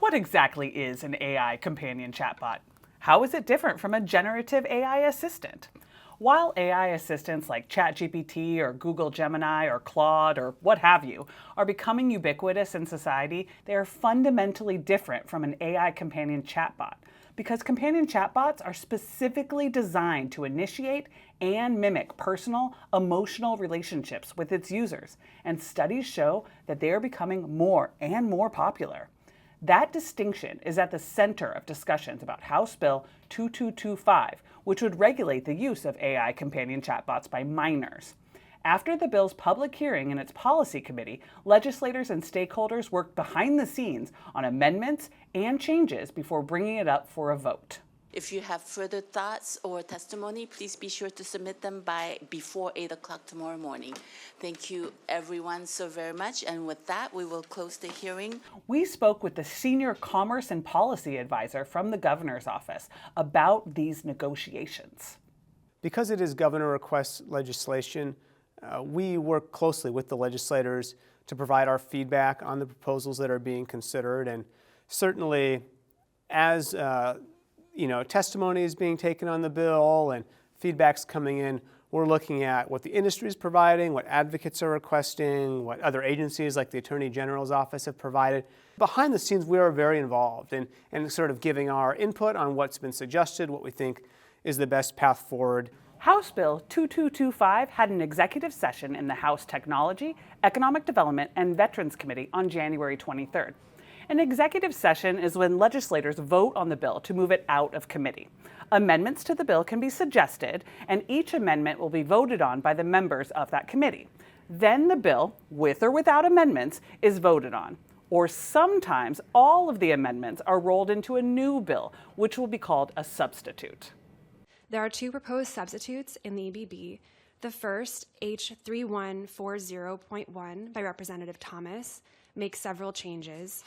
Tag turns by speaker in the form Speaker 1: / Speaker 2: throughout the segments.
Speaker 1: What exactly is an AI companion chatbot? How is it different from a generative AI assistant? While AI assistants like ChatGPT or Google Gemini or Claude or what have you are becoming ubiquitous in society, they are fundamentally different from an AI companion chatbot because companion chatbots are specifically designed to initiate and mimic personal, emotional relationships with its users, and studies show that they are becoming more and more popular. That distinction is at the center of discussions about House Bill 2225, which would regulate the use of AI companion chatbots by minors. After the bill's public hearing in its policy committee, legislators and stakeholders worked behind the scenes on amendments and changes before bringing it up for a vote.
Speaker 2: If you have further thoughts or testimony, please be sure to submit them before 8 o'clock tomorrow morning. Thank you, everyone, so very much. And with that, we will close the hearing.
Speaker 1: We spoke with the Senior Commerce and Policy Advisor from the Governor's Office about these negotiations.
Speaker 3: Because it is governor request legislation, we work closely with the legislators to provide our feedback on the proposals that are being considered. And certainly, as testimony is being taken on the bill and feedback's coming in, we're looking at what the industry is providing, what advocates are requesting, what other agencies like the Attorney General's office have provided. Behind the scenes, we are very involved in sort of giving our input on what's been suggested, what we think is the best path forward.
Speaker 1: House Bill 2225 had an executive session in the House Technology, Economic Development, and Veterans Committee on January 23rd. An executive session is when legislators vote on the bill to move it out of committee. Amendments to the bill can be suggested, and each amendment will be voted on by the members of that committee. Then the bill, with or without amendments, is voted on. Or sometimes all of the amendments are rolled into a new bill, which will be called a substitute.
Speaker 4: There are two proposed substitutes in the EBB. The first, H3140.1 by Representative Thomas, makes several changes.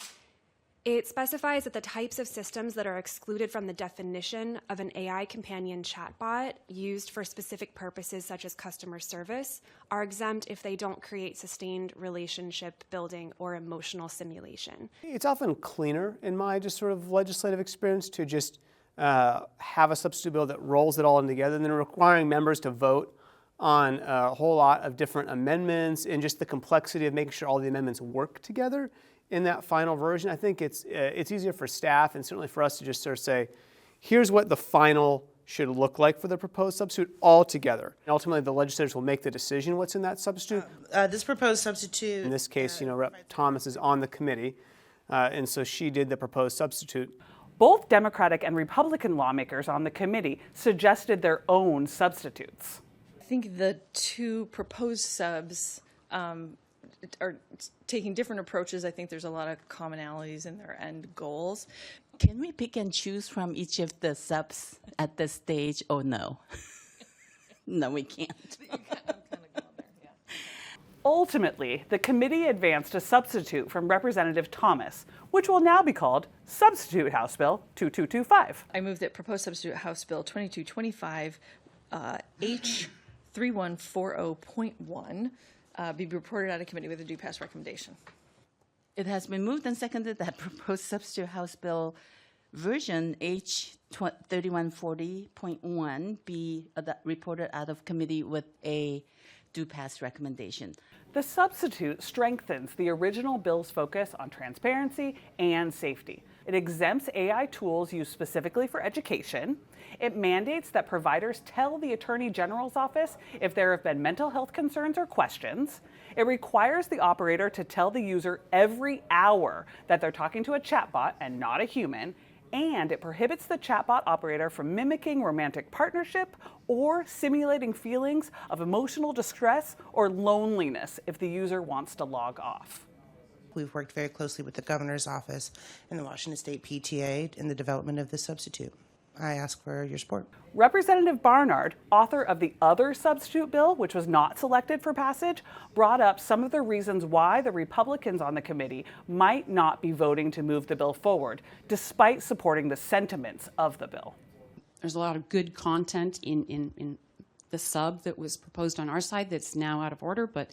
Speaker 4: It specifies that the types of systems that are excluded from the definition of an AI companion chatbot used for specific purposes such as customer service are exempt if they don't create sustained relationship building or emotional simulation.
Speaker 3: It's often cleaner in my just sort of legislative experience to just have a substitute bill that rolls it all in together and then requiring members to vote on a whole lot of different amendments and just the complexity of making sure all the amendments work together in that final version. I think it's easier for staff and certainly for us to just sort of say, here's what the final should look like for the proposed substitute all together. And ultimately, the legislators will make the decision what's in that substitute.
Speaker 5: This proposed substitute...
Speaker 3: In this case, Rep. Thomas is on the committee, and so she did the proposed substitute.
Speaker 1: Both Democratic and Republican lawmakers on the committee suggested their own substitutes.
Speaker 6: I think the two proposed subs are taking different approaches. I think there's a lot of commonalities in their end goals.
Speaker 2: Can we pick and choose from each of the subs at this stage, or no? No, we can't.
Speaker 1: Ultimately, the committee advanced a substitute from Representative Thomas, which will now be called Substitute House Bill 2225.
Speaker 6: I move that proposed substitute House Bill 2225 H3140.1 be reported out of committee with a due pass recommendation.
Speaker 2: It has been moved and seconded that proposed substitute House Bill version H3140.1 be reported out of committee with a due pass recommendation.
Speaker 1: The substitute strengthens the original bill's focus on transparency and safety. It exempts AI tools used specifically for education. It mandates that providers tell the Attorney General's office if there have been mental health concerns or questions. It requires the operator to tell the user every hour that they're talking to a chatbot and not a human. And it prohibits the chatbot operator from mimicking romantic partnership or simulating feelings of emotional distress or loneliness if the user wants to log off.
Speaker 5: We've worked very closely with the Governor's Office and the Washington State PTA in the development of this substitute. I ask for your support.
Speaker 1: Representative Barnard, author of the other substitute bill, which was not selected for passage, brought up some of the reasons why the Republicans on the committee might not be voting to move the bill forward, despite supporting the sentiments of the bill.
Speaker 7: There's a lot of good content in the sub that was proposed on our side that's now out of order, but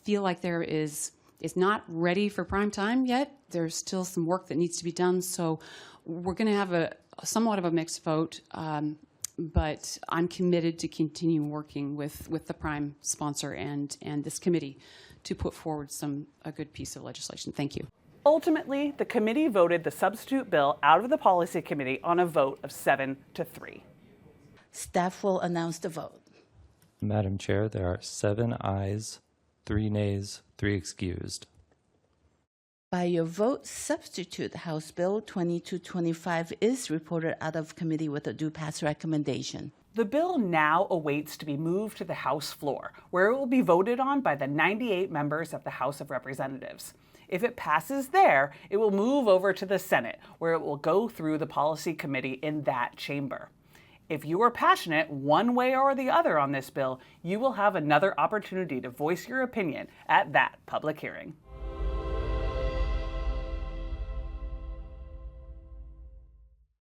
Speaker 7: feel like there is It's not ready for prime time yet. There's still some work that needs to be done, so we're going to have somewhat of a mixed vote, but I'm committed to continue working with the prime sponsor and this committee to put forward a good piece of legislation. Thank you.
Speaker 1: Ultimately, the committee voted the substitute bill out of the policy committee on a vote of 7-3.
Speaker 2: Staff will announce the vote.
Speaker 8: Madam Chair, there are 7 ayes, 3 nays, 3 excused.
Speaker 2: By your vote, substitute House Bill 2225 is reported out of committee with a do pass recommendation.
Speaker 1: The bill now awaits to be moved to the House floor, where it will be voted on by the 98 members of the House of Representatives. If it passes there, it will move over to the Senate, where it will go through the policy committee in that chamber. If you are passionate one way or the other on this bill, you will have another opportunity to voice your opinion at that public hearing.